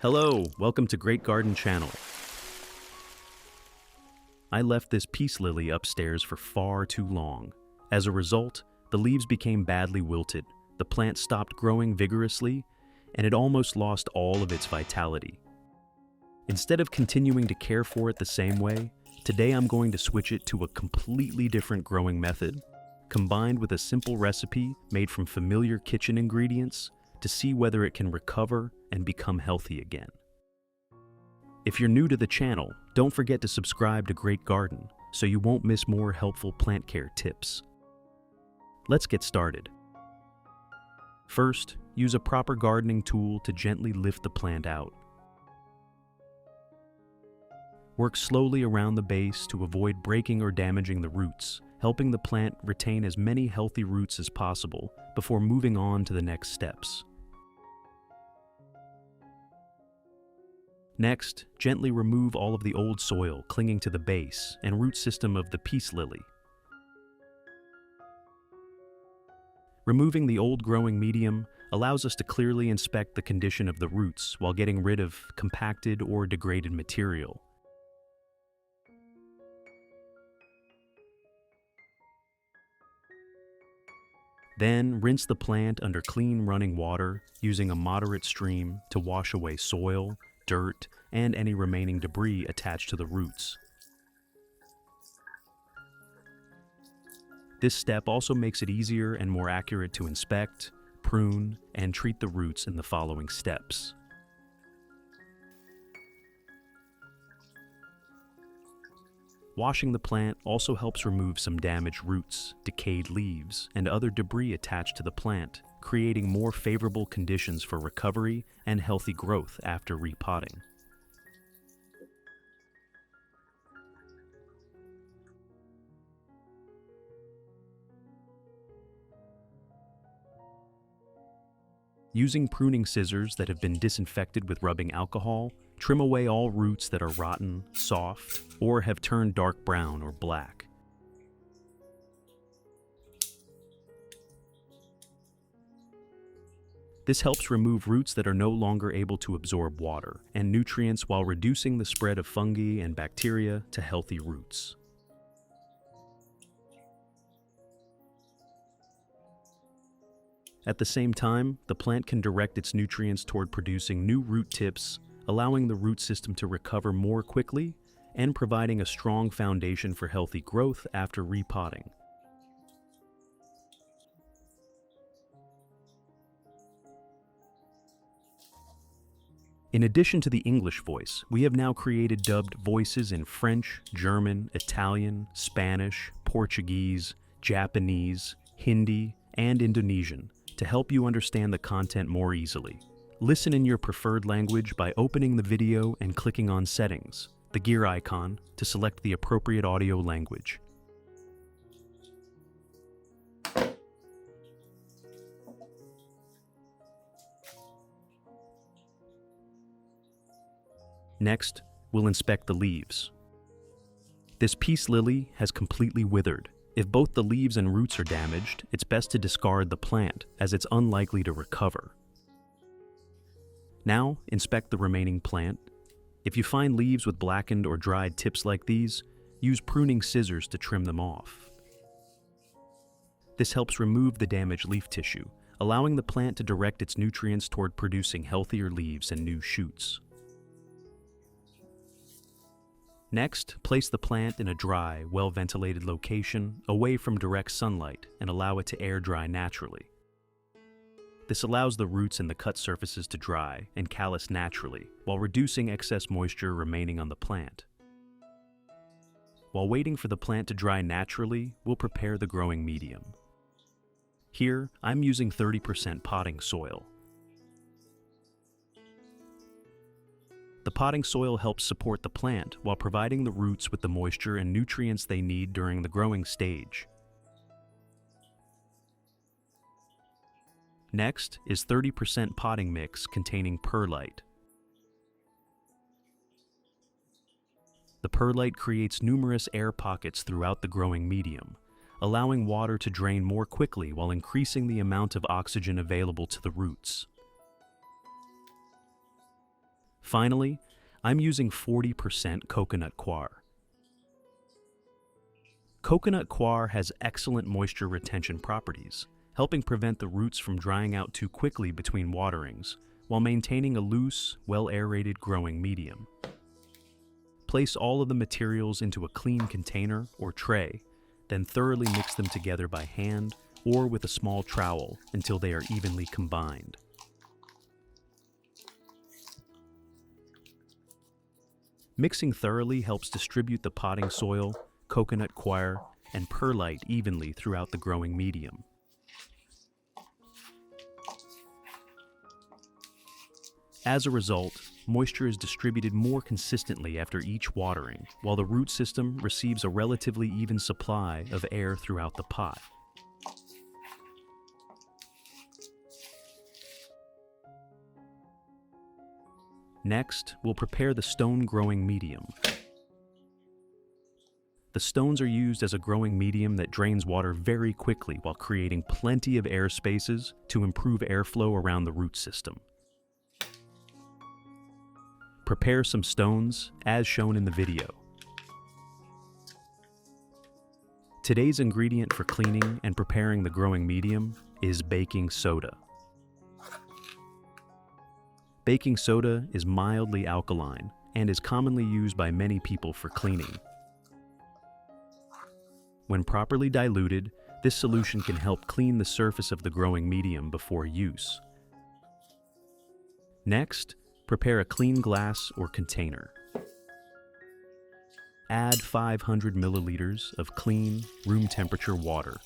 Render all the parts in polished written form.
Hello, welcome to Great Garden Channel. I left this peace lily upstairs for far too long. As a result, the leaves became badly wilted, the plant stopped growing vigorously, and it almost lost all of its vitality. Instead of continuing to care for it the same way, today I'm going to switch it to a completely different growing method, combined with a simple recipe made from familiar kitchen ingredients to see whether it can recover and become healthy again. If you're new to the channel, don't forget to subscribe to Great Garden so you won't miss more helpful plant care tips. Let's get started. First, use a proper gardening tool to gently lift the plant out. Work slowly around the base to avoid breaking or damaging the roots, helping the plant retain as many healthy roots as possible before moving on to the next steps. Next, gently remove all of the old soil clinging to the base and root system of the peace lily. Removing the old growing medium allows us to clearly inspect the condition of the roots while getting rid of compacted or degraded material. Then, rinse the plant under clean running water using a moderate stream to wash away soil, dirt, and any remaining debris attached to the roots. This step also makes it easier and more accurate to inspect, prune, and treat the roots in the following steps. Washing the plant also helps remove some damaged roots, decayed leaves, and other debris attached to the plant, creating more favorable conditions for recovery and healthy growth after repotting. Using pruning scissors that have been disinfected with rubbing alcohol, trim away all roots that are rotten, soft, or have turned dark brown or black. This helps remove roots that are no longer able to absorb water and nutrients while reducing the spread of fungi and bacteria to healthy roots. At the same time, the plant can direct its nutrients toward producing new root tips, allowing the root system to recover more quickly and providing a strong foundation for healthy growth after repotting. In addition to the English voice, we have now created dubbed voices in French, German, Italian, Spanish, Portuguese, Japanese, Hindi, and Indonesian to help you understand the content more easily. Listen in your preferred language by opening the video and clicking on Settings, the gear icon, to select the appropriate audio language. Next, we'll inspect the leaves. This peace lily has completely withered. If both the leaves and roots are damaged, it's best to discard the plant, as it's unlikely to recover. Now, inspect the remaining plant. If you find leaves with blackened or dried tips like these, use pruning scissors to trim them off. This helps remove the damaged leaf tissue, allowing the plant to direct its nutrients toward producing healthier leaves and new shoots. Next, place the plant in a dry, well-ventilated location away from direct sunlight and allow it to air dry naturally. This allows the roots and the cut surfaces to dry and callus naturally, while reducing excess moisture remaining on the plant. While waiting for the plant to dry naturally, we'll prepare the growing medium. Here, I'm using 30% potting soil. The potting soil helps support the plant while providing the roots with the moisture and nutrients they need during the growing stage. Next is 30% potting mix containing perlite. The perlite creates numerous air pockets throughout the growing medium, allowing water to drain more quickly while increasing the amount of oxygen available to the roots. Finally, I'm using 40% coconut coir. Coconut coir has excellent moisture retention properties, helping prevent the roots from drying out too quickly between waterings, while maintaining a loose, well-aerated growing medium. Place all of the materials into a clean container or tray, then thoroughly mix them together by hand or with a small trowel until they are evenly combined. Mixing thoroughly helps distribute the potting soil, coconut coir, and perlite evenly throughout the growing medium. As a result, moisture is distributed more consistently after each watering, while the root system receives a relatively even supply of air throughout the pot. Next, we'll prepare the stone growing medium. The stones are used as a growing medium that drains water very quickly while creating plenty of air spaces to improve airflow around the root system. Prepare some stones, as shown in the video. Today's ingredient for cleaning and preparing the growing medium is baking soda. Baking soda is mildly alkaline and is commonly used by many people for cleaning. When properly diluted, this solution can help clean the surface of the growing medium before use. Next, prepare a clean glass or container. Add 500 milliliters of clean, room temperature water.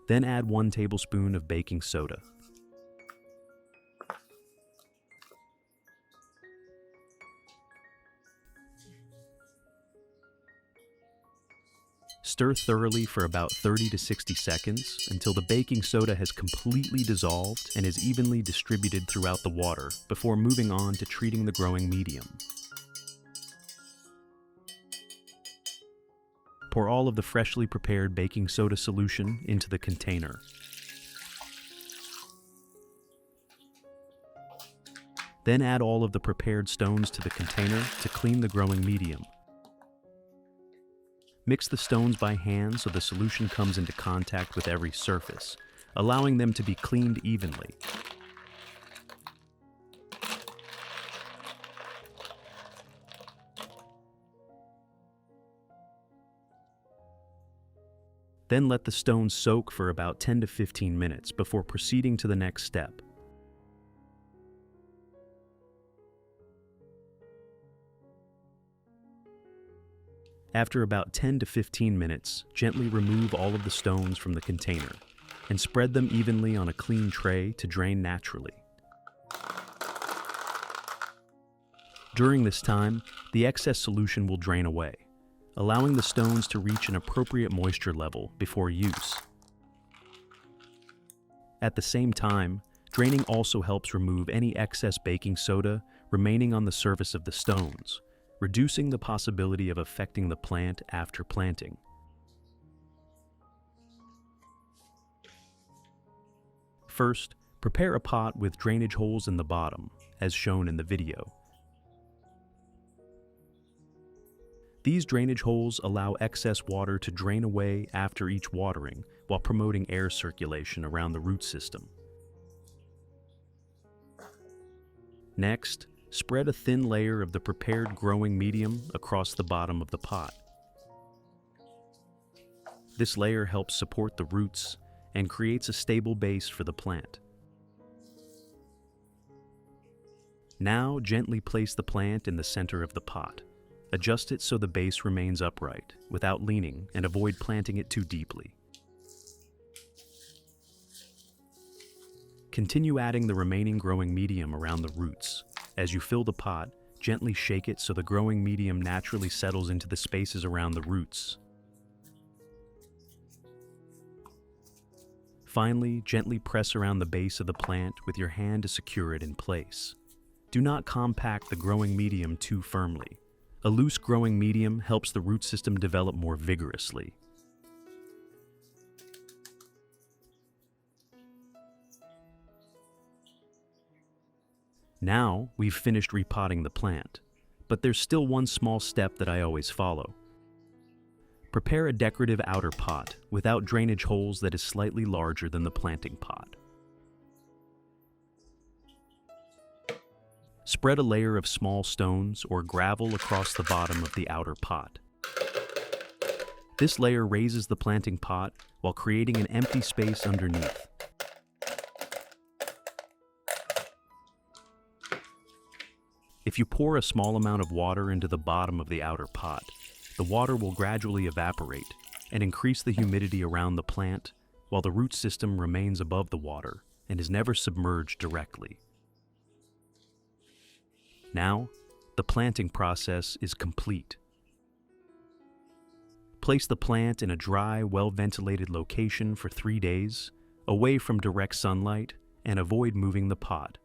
Then add 1 tablespoon of baking soda. Stir thoroughly for about 30 to 60 seconds until the baking soda has completely dissolved and is evenly distributed throughout the water before moving on to treating the growing medium. Pour all of the freshly prepared baking soda solution into the container. Then add all of the prepared stones to the container to clean the growing medium. Mix the stones by hand so the solution comes into contact with every surface, allowing them to be cleaned evenly. Then let the stones soak for about 10 to 15 minutes before proceeding to the next step. After about 10 to 15 minutes, gently remove all of the stones from the container and spread them evenly on a clean tray to drain naturally. During this time, the excess solution will drain away, allowing the stones to reach an appropriate moisture level before use. At the same time, draining also helps remove any excess baking soda remaining on the surface of the stones, reducing the possibility of affecting the plant after planting. First, prepare a pot with drainage holes in the bottom, as shown in the video. These drainage holes allow excess water to drain away after each watering while promoting air circulation around the root system. Next, spread a thin layer of the prepared growing medium across the bottom of the pot. This layer helps support the roots and creates a stable base for the plant. Now gently place the plant in the center of the pot. Adjust it so the base remains upright without leaning and avoid planting it too deeply. Continue adding the remaining growing medium around the roots. As you fill the pot, gently shake it so the growing medium naturally settles into the spaces around the roots. Finally, gently press around the base of the plant with your hand to secure it in place. Do not compact the growing medium too firmly. A loose growing medium helps the root system develop more vigorously. Now, we've finished repotting the plant, but there's still one small step that I always follow. Prepare a decorative outer pot without drainage holes that is slightly larger than the planting pot. Spread a layer of small stones or gravel across the bottom of the outer pot. This layer raises the planting pot while creating an empty space underneath. If you pour a small amount of water into the bottom of the outer pot, the water will gradually evaporate and increase the humidity around the plant while the root system remains above the water and is never submerged directly. Now, the planting process is complete. Place the plant in a dry, well-ventilated location for 3 days, away from direct sunlight, and avoid moving the pot.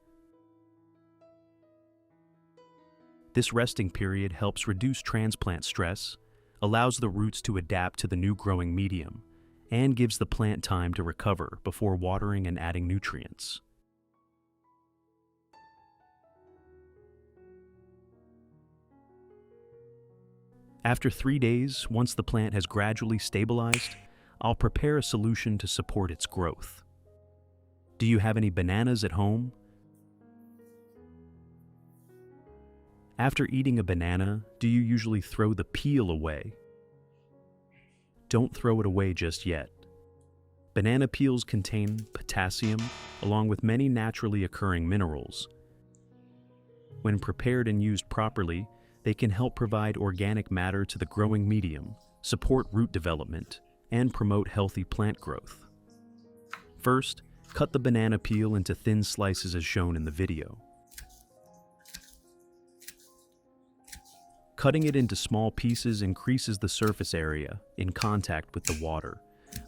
This resting period helps reduce transplant stress, allows the roots to adapt to the new growing medium, and gives the plant time to recover before watering and adding nutrients. After 3 days, once the plant has gradually stabilized, I'll prepare a solution to support its growth. Do you have any bananas at home? After eating a banana, do you usually throw the peel away? Don't throw it away just yet. Banana peels contain potassium, along with many naturally occurring minerals. When prepared and used properly, they can help provide organic matter to the growing medium, support root development, and promote healthy plant growth. First, cut the banana peel into thin slices as shown in the video. Cutting it into small pieces increases the surface area in contact with the water,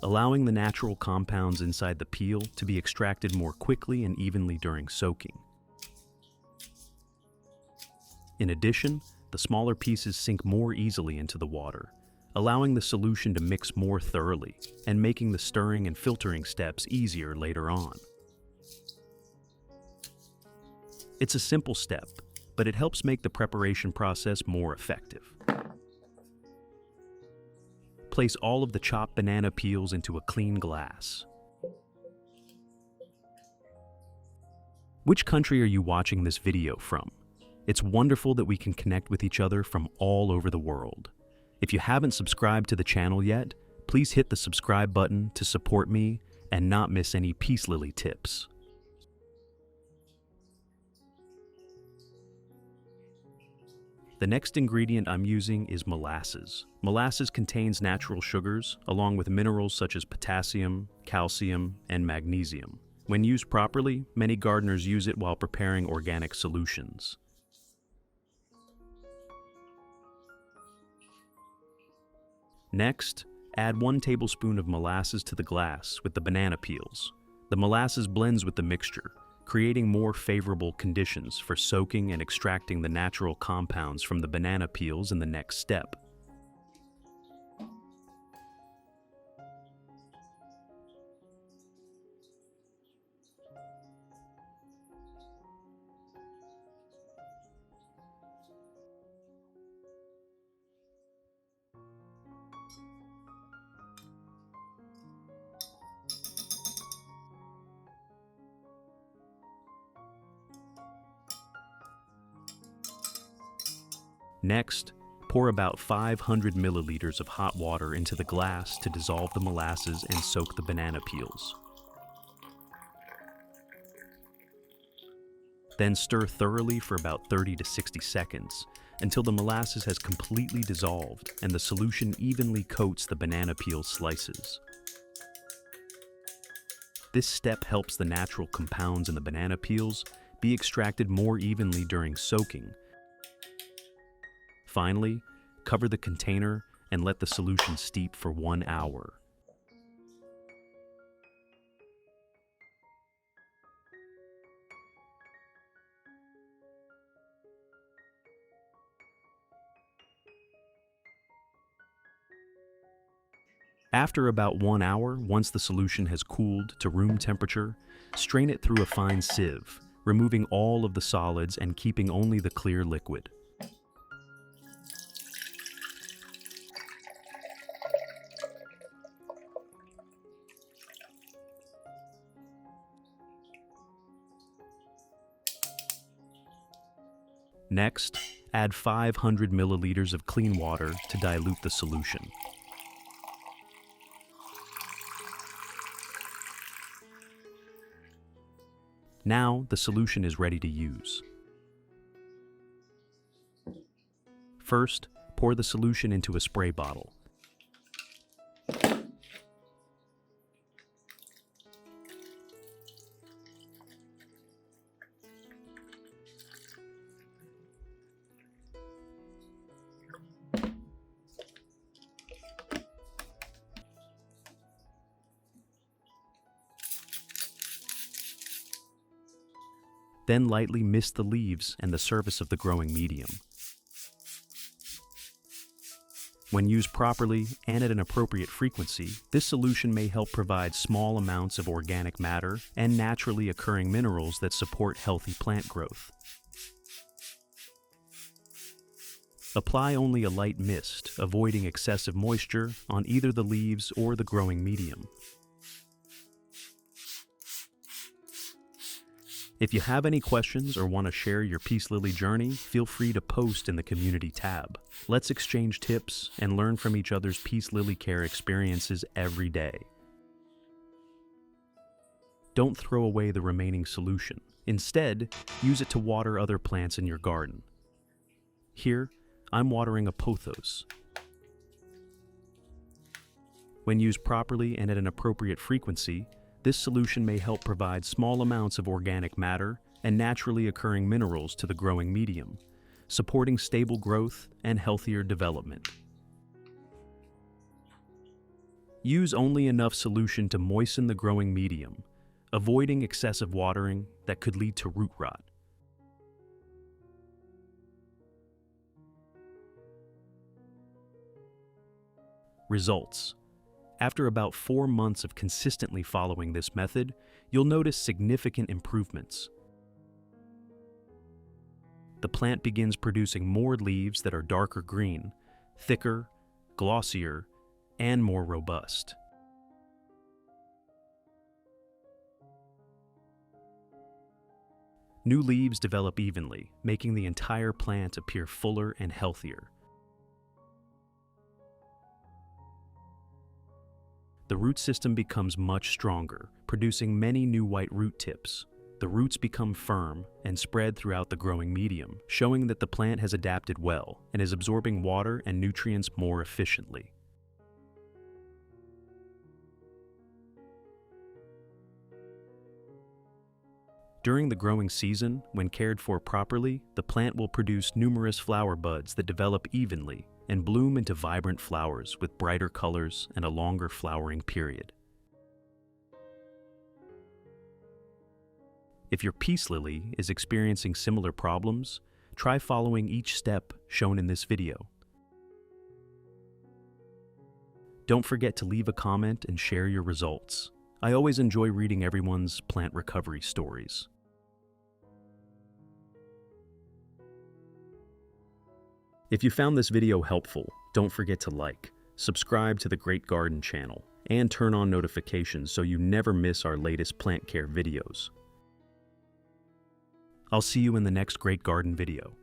allowing the natural compounds inside the peel to be extracted more quickly and evenly during soaking. In addition, the smaller pieces sink more easily into the water, allowing the solution to mix more thoroughly and making the stirring and filtering steps easier later on. It's a simple step, but it helps make the preparation process more effective. Place all of the chopped banana peels into a clean glass. Which country are you watching this video from? It's wonderful that we can connect with each other from all over the world. If you haven't subscribed to the channel yet, please hit the subscribe button to support me and not miss any peace lily tips. The next ingredient I'm using is molasses. Molasses contains natural sugars, along with minerals such as potassium, calcium, and magnesium. When used properly, many gardeners use it while preparing organic solutions. Next, add 1 tablespoon of molasses to the glass with the banana peels. The molasses blends with the mixture, creating more favorable conditions for soaking and extracting the natural compounds from the banana peels in the next step. Next, pour about 500 milliliters of hot water into the glass to dissolve the molasses and soak the banana peels. Then stir thoroughly for about 30 to 60 seconds until the molasses has completely dissolved and the solution evenly coats the banana peel slices. This step helps the natural compounds in the banana peels be extracted more evenly during soaking. Finally, cover the container and let the solution steep for 1 hour. After about 1 hour, once the solution has cooled to room temperature, strain it through a fine sieve, removing all of the solids and keeping only the clear liquid. Next, add 500 milliliters of clean water to dilute the solution. Now, the solution is ready to use. First, pour the solution into a spray bottle. Then lightly mist the leaves and the surface of the growing medium. When used properly and at an appropriate frequency, this solution may help provide small amounts of organic matter and naturally occurring minerals that support healthy plant growth. Apply only a light mist, avoiding excessive moisture on either the leaves or the growing medium. If you have any questions or want to share your peace lily journey, feel free to post in the community tab. Let's exchange tips and learn from each other's peace lily care experiences every day. Don't throw away the remaining solution. Instead, use it to water other plants in your garden. Here, I'm watering a pothos. When used properly and at an appropriate frequency, this solution may help provide small amounts of organic matter and naturally occurring minerals to the growing medium, supporting stable growth and healthier development. Use only enough solution to moisten the growing medium, avoiding excessive watering that could lead to root rot. Results. After about 4 months of consistently following this method, you'll notice significant improvements. The plant begins producing more leaves that are darker green, thicker, glossier, and more robust. New leaves develop evenly, making the entire plant appear fuller and healthier. The root system becomes much stronger, producing many new white root tips. The roots become firm and spread throughout the growing medium, showing that the plant has adapted well and is absorbing water and nutrients more efficiently. During the growing season, when cared for properly, the plant will produce numerous flower buds that develop evenly and bloom into vibrant flowers with brighter colors and a longer flowering period. If your peace lily is experiencing similar problems, try following each step shown in this video. Don't forget to leave a comment and share your results. I always enjoy reading everyone's plant recovery stories. If you found this video helpful, don't forget to like, subscribe to the Great Garden channel, and turn on notifications so you never miss our latest plant care videos. I'll see you in the next Great Garden video.